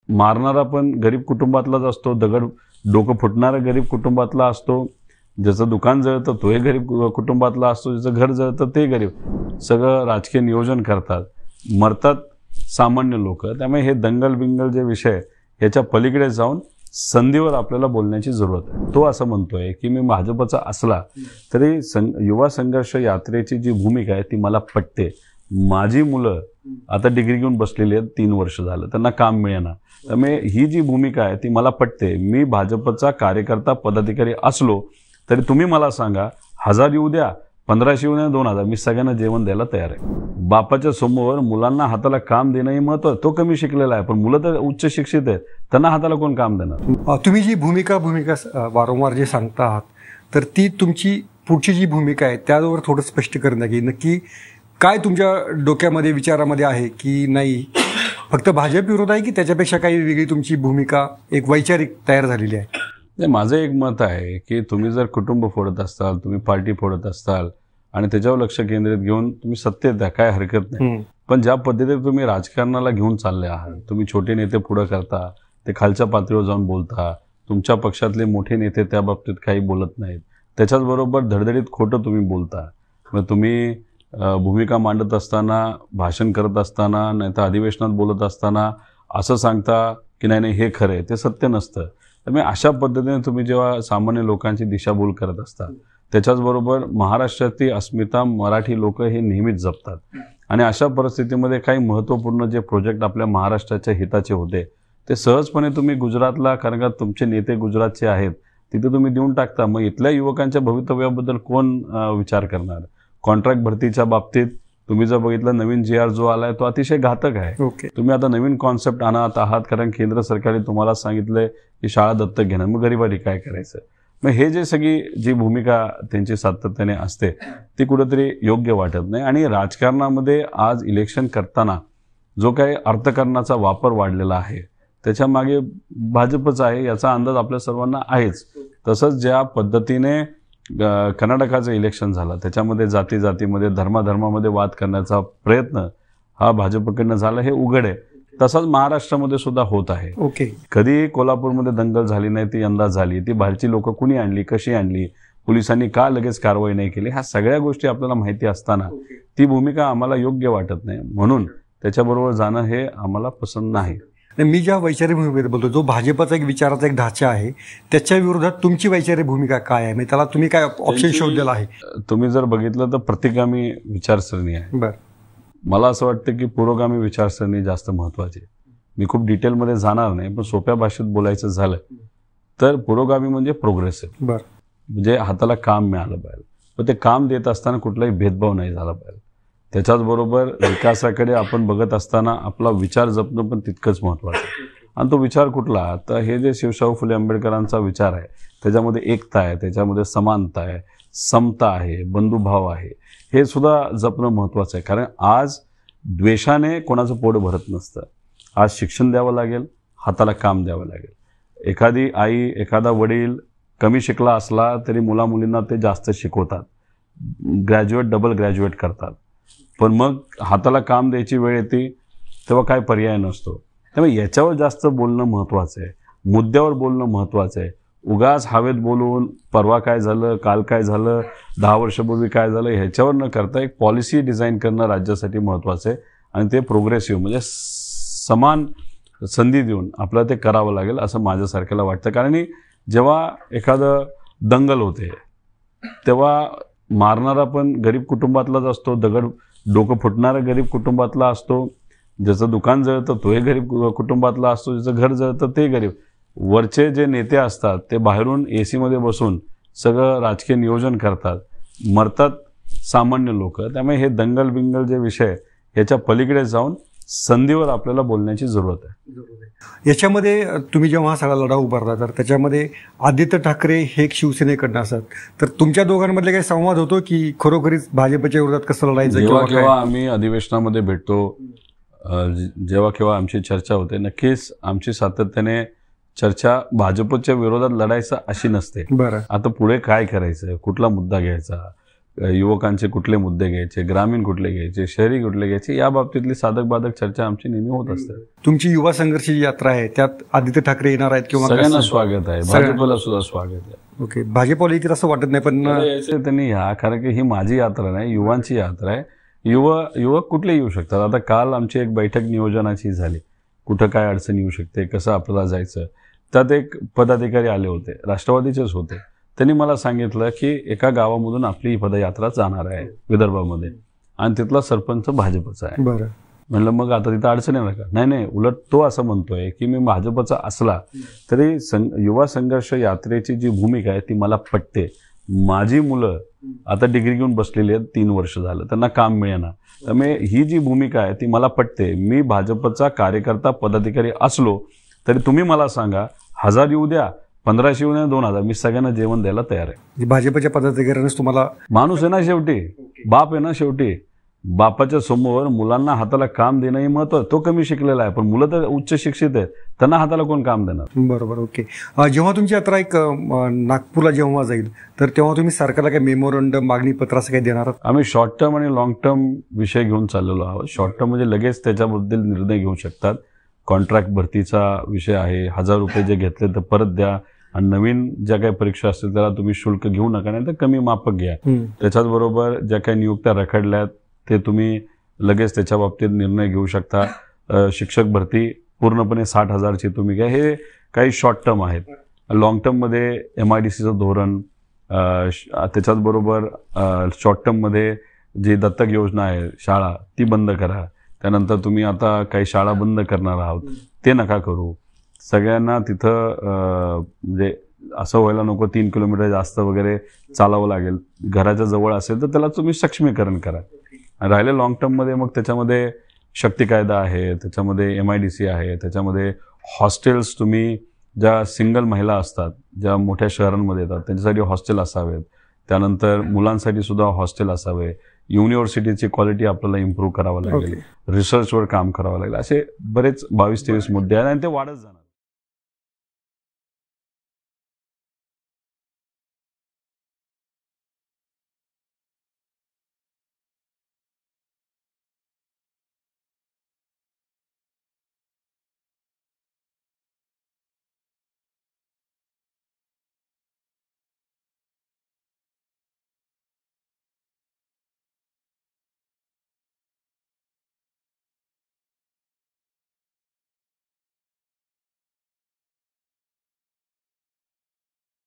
मारणारा पण गरीब कुटुंबातलाच असतो, दगड डोकं फुटणारा गरीब कुटुंबातला असतो, ज्याचं दुकान जळतं तोही गरीब कुटुंबातला असतो, ज्याचं घर जळतं ते गरीब. सगळं राजकीय नियोजन करतात, मरतात सामान्य लोक. त्यामुळे हे दंगल बिंगल जे विषय याच्या पलीकडे जाऊन संधीवर आपल्याला बोलण्याची जरूरत आहे. तो असं म्हणतोय की मी भाजपचा असला तरी युवा संघर्ष यात्रेची जी भूमिका आहे ती मला पटते. माझी मुलं आता डिग्री घेऊन बसलेली आहेत, 3 वर्ष झालं, त्यांना काम मिळेना. त्यामुळे ही जी भूमिका आहे ती मला पटते. मी भाजपचा कार्यकर्ता पदाधिकारी असलो तरी तुम्ही मला सांगा, 1000 येऊ द्या, 1500 येऊ द्या, 2000, मी सगळ्यांना जेवण द्यायला तयार आहे. बापाच्या समोर मुलांना हाताला काम देणं हे महत्व. तो कमी शिकलेला आहे, पण मुलं तर उच्च शिक्षित आहेत, त्यांना हाताला कोण काम देणार? तुम्ही जी भूमिका वारंवार जे सांगता आहात, तर ती तुमची पुढची जी भूमिका आहे त्यावर थोडं स्पष्ट करणं की नक्की काय तुमच्या डोक्यामध्ये विचारामध्ये आहे, की नाही फक्त भाजप विरोध आहे, की त्याच्यापेक्षा काही वेगळी तुमची भूमिका एक वैचारिक तयार झालेली आहे? नाही, माझं एक मत आहे की तुम्ही जर कुटुंब फोडत असताल, तुम्ही पार्टी फोडत असताल आणि त्याच्यावर लक्ष केंद्रित घेऊन तुम्ही सत्तेत द्या, काय हरकत नाही. पण ज्या पद्धतीने तुम्ही राजकारणाला घेऊन चालले आहात, तुम्ही छोटे नेते पुढं करता, ते खालच्या पातळीवर जाऊन बोलता, तुमच्या पक्षातले मोठे नेते त्या बाबतीत काही बोलत नाहीत, त्याच्याचबरोबर धडधडीत खोटं तुम्ही बोलता. मग तुम्ही भूमिका मांडत असताना, भाषण करत असताना, नाही तर अधिवेशनात बोलत असताना असं सांगता की नाही हे खरं आहे, ते सत्य नसतं. त्यामुळे अशा पद्धतीने तुम्ही जेव्हा सामान्य लोकांची दिशाभूल करत असता, त्याच्याचबरोबर महाराष्ट्राची अस्मिता मराठी लोक हे नेहमीच जपतात. आणि अशा परिस्थितीमध्ये काही महत्त्वपूर्ण जे प्रोजेक्ट आपल्या महाराष्ट्राच्या हिताचे होते ते सहजपणे तुम्ही गुजरातला, कारण का तुमचे नेते गुजरातचे आहेत, तिथे तुम्ही देऊन टाकता. मग इथल्या युवकांच्या भवितव्याबद्दल कोण विचार करणार? कॉन्ट्रॅक्ट भरतीच्या बाबतीत तुम्ही जर बघितलं, नवीन GR जो आलाय तो अतिशय घातक आहे. तुम्ही आता नवीन कॉन्सेप्ट आणत आहात, कारण केंद्र सरकारने तुम्हाला सांगितलंय की शाळा दत्तक घेणार, मग गरिबांनी काय करायचं? मग हे जे सगळी जी भूमिका त्यांची सातत्याने असते ती कुठेतरी योग्य वाटत नाही. आणि राजकारणामध्ये आज इलेक्शन करताना जो काही अर्थकारणाचा वापर वाढलेला आहे त्याच्या मागे भाजपच आहे, याचा अंदाज आपल्या सर्वांना आहेच. तसंच ज्या पद्धतीने कर्नाटकाचं इलेक्शन झालं, त्याच्यामध्ये जातीमध्ये, धर्मामध्ये वाद करण्याचा प्रयत्न हा भाजपकडनं झाला, हे उघड आहे. तसंच महाराष्ट्रामध्ये सुद्धा होत आहे. कधी कोल्हापूरमध्ये दंगल झाली नाही, ती यंदा झाली. ती बाहेरची लोक कुणी आणली, कशी आणली, पोलिसांनी का लगेच कारवाई नाही केली, ह्या सगळ्या गोष्टी आपल्याला माहिती असताना ती भूमिका आम्हाला योग्य वाटत नाही. म्हणून त्याच्याबरोबर जाणं हे आम्हाला पसंत नाही. मी ज्या वैचारिक भूमिकेत बोलतो, जो भाजपचा एक विचाराचा एक ढाचा आहे, त्याच्या विरोधात तुमची वैचारिक भूमिका काय आहे? त्याला तुम्ही काय ऑप्शन शोधलेला आहे? तुम्ही जर बघितलं तर प्रतिगामी विचारसरणी आहे. बरं, मला असं वाटतं की पुरोगामी विचारसरणी जास्त महत्त्वाची. मी खूप डिटेलमध्ये जाणार नाही, पण सोप्या भाषेत बोलायचं झालं तर पुरोगामी म्हणजे प्रोग्रेसिव्ह. बरं, म्हणजे हाताला काम मिळालं पाहिजे, पण ते काम देत असताना कुठलाही भेदभाव नाही झाला पाहिजे. त्याच्याचबरोबर विकासाकडे आपण बघत असताना आपला विचार जपणं पण तितकंच महत्त्वाचं आहे. आणि तो विचार कुठला? तर हे जे शिवशाहू फुले आंबेडकरांचा विचार आहे त्याच्यामध्ये एकता आहे, त्याच्यामध्ये समानता आहे, समता आहे, बंधुभाव आहे, हे सुद्धा जपणं महत्त्वाचं आहे. कारण आज द्वेषाने कोणाचं पोट भरत नसतं. आज शिक्षण द्यावं लागेल, हाताला काम द्यावं लागेल. एखादी आई, एखादा वडील कमी शिकला असला तरी मुलामुलींना ते जास्त शिकवतात, ग्रॅज्युएट, डबल ग्रॅज्युएट करतात. पण मग हाताला काम द्यायची वेळ येते तेव्हा काय पर्याय नसतो. त्यामुळे याच्यावर जास्त बोलणं महत्त्वाचं आहे, मुद्द्यावर बोलणं महत्त्वाचं आहे. उगाच हवेत बोलून परवा काय झालं, काल काय झालं, 10 वर्षापूर्वी काय झालं, ह्याच्यावर न करता एक पॉलिसी डिझाईन करणं राज्यासाठी महत्त्वाचं आहे. आणि ते प्रोग्रेसिव्ह म्हणजे समान संधी देऊन आपल्याला ते करावं लागेल असं माझ्यासारख्याला वाटतं. कारण जेव्हा एखादं दंगल होते तेव्हा मारणारा पण गरीब कुटुंबातलाच असतो, दगड डोकं फुटणारा गरीब कुटुंबातला असतो, ज्याचं दुकान जळतं तोही गरीब कुटुंबातला असतो, ज्याचं घर जळतं ते गरीब. वरचे जे नेते असतात ते बाहेरून AC मध्ये बसून सगळं राजकीय नियोजन करतात, मरतात सामान्य लोक. त्यामुळे हे दंगल बिंगल जे विषय याच्या पलीकडे जाऊन संधीवर आपल्याला बोलण्याची जरूरत आहे. याच्यामध्ये तुम्ही जेव्हा सगळा लढा उभारला तर त्याच्यामध्ये आदित्य ठाकरे हे एक शिवसेनेकडनं असतात, तर तुमच्या दोघांमधले काही संवाद होतो की खरोखरीच भाजपच्या विरोधात कसं लढायचं? जेव्हा आम्ही अधिवेशनामध्ये भेटतो, जेव्हा केव्हा आमची चर्चा होते, नक्कीच आमची सातत्याने चर्चा भाजपच्या विरोधात लढायचं अशी नसते. बरं, आता पुढे काय करायचं, कुठला मुद्दा घ्यायचा, युवकांचे कुठले मुद्दे घ्यायचे, ग्रामीण कुठले घ्यायचे, शहरी कुठले घ्यायचे, या बाबतीतली साधक बाधक चर्चा आमची नेहमी होत असते. तुमची युवा संघर्षाची यात्रा आहे, त्यात आदित्य ठाकरे येणार आहेत किंवा सगळ्यांना स्वागत आहे, भाजपला सुद्धा स्वागत आहे. ओके, भाजपला येतील असं वाटत नाही, पण त्यांनी ह्या, कारण की ही माझी यात्रा नाही, युवांची यात्रा आहे. युवक कुठले येऊ शकतात. आता काल आमची एक बैठक नियोजनाची झाली, कुठं काय अडचण येऊ शकते, कसं आपल्याला जायचं. त्यात एक पदाधिकारी आले होते, राष्ट्रवादीचेच होते. त्यांनी मला सांगितलं की एका गावामधून आपली ही पदयात्रा जाणार आहे विदर्भामध्ये आणि तिथला सरपंच भाजपचा आहे. बरं, म्हणलं मग आता तिथं अडचण येणार का? नाही, उलट तो असं म्हणतोय की मी भाजपचा असला तरी युवा संघर्ष यात्रेची जी भूमिका आहे ती मला पटते. माझी मुलं आता डिग्री घेऊन बसलेली आहेत, 3 वर्ष झालं, त्यांना काम मिळेना. त्यामुळे ही जी भूमिका आहे ती मला पटते. मी भाजपचा कार्यकर्ता पदाधिकारी असलो तरी तुम्ही मला सांगा, 1000 येऊ द्या, 1500 येऊ द्या, 2000, मी सगळ्यांना जेवण द्यायला तयार आहे. भाजपच्या पदाधिकाऱ्यांनीच तुम्हाला माणूस आहे ना शेवटी, बाप आहे ना शेवटी. बापाच्या समोर मुलांना हाताला काम देणं हे महत्व. तो कमी शिकलेला आहे, पण मुलं तर उच्च शिक्षित आहेत, त्यांना हाताला कोण काम देणार. बरोबर. ओके, जेव्हा तुमची यात्रा एक नागपूरला जेव्हा जाईल तर तेव्हा तुम्ही सरकारला काही मेमोरंडम, मागणी पत्र असं काही देणार आहात? आम्ही शॉर्ट टर्म आणि लॉंग टर्म विषय घेऊन चाललेलो आहोत. शॉर्ट टर्म म्हणजे लगेच त्याच्याबद्दल निर्णय घेऊ शकतात. कॉन्ट्रॅक्ट भरतीचा विषय आहे, 1000 रुपये जे घेतले तर परत द्या आणि नवीन ज्या काही परीक्षा असतील त्याला तुम्ही शुल्क घेऊ नका, नाही तर कमी माफक घ्या. त्याच्याच बरोबर ज्या काही नियुक्त्या रखडल्यात ते तुम्ही लगेच त्याच्या बाबतीत निर्णय घेऊ शकता. शिक्षक भरती पूर्णपणे 60,000ची तुम्ही घ्या. हे काही शॉर्ट टर्म आहेत. लॉंग टर्ममध्ये MIDCचं धोरण, त्याच्याच बरोबर शॉर्ट टर्ममध्ये जी दत्तक योजना आहे शाळा ती बंद करा. त्यानंतर तुम्ही आता काही शाळा बंद करणार आहोत ते नका करू. सगळ्यांना तिथं म्हणजे असं व्हायला नको 3 किलोमीटर जास्त वगैरे चालावं लागेल. घराच्या जवळ असेल तर त्याला तुम्ही सक्षमीकरण करा. राहिले लॉंग टर्ममध्ये मग त्याच्यामध्ये शक्ती कायदा आहे, त्याच्यामध्ये MIDC आहे, त्याच्यामध्ये हॉस्टेल्स तुम्ही ज्या सिंगल महिला असतात ज्या मोठ्या शहरांमध्ये येतात त्यांच्यासाठी हॉस्टेल असावेत. त्यानंतर मुलांसाठी सुद्धा हॉस्टेल असावे. युनिव्हर्सिटीची क्वालिटी आपल्याला इम्प्रूव्ह करावं लागेल. रिसर्चवर काम करावं लागेल. असे बरेच 22-23 मुद्दे आहेत आणि ते वाढत जाणार.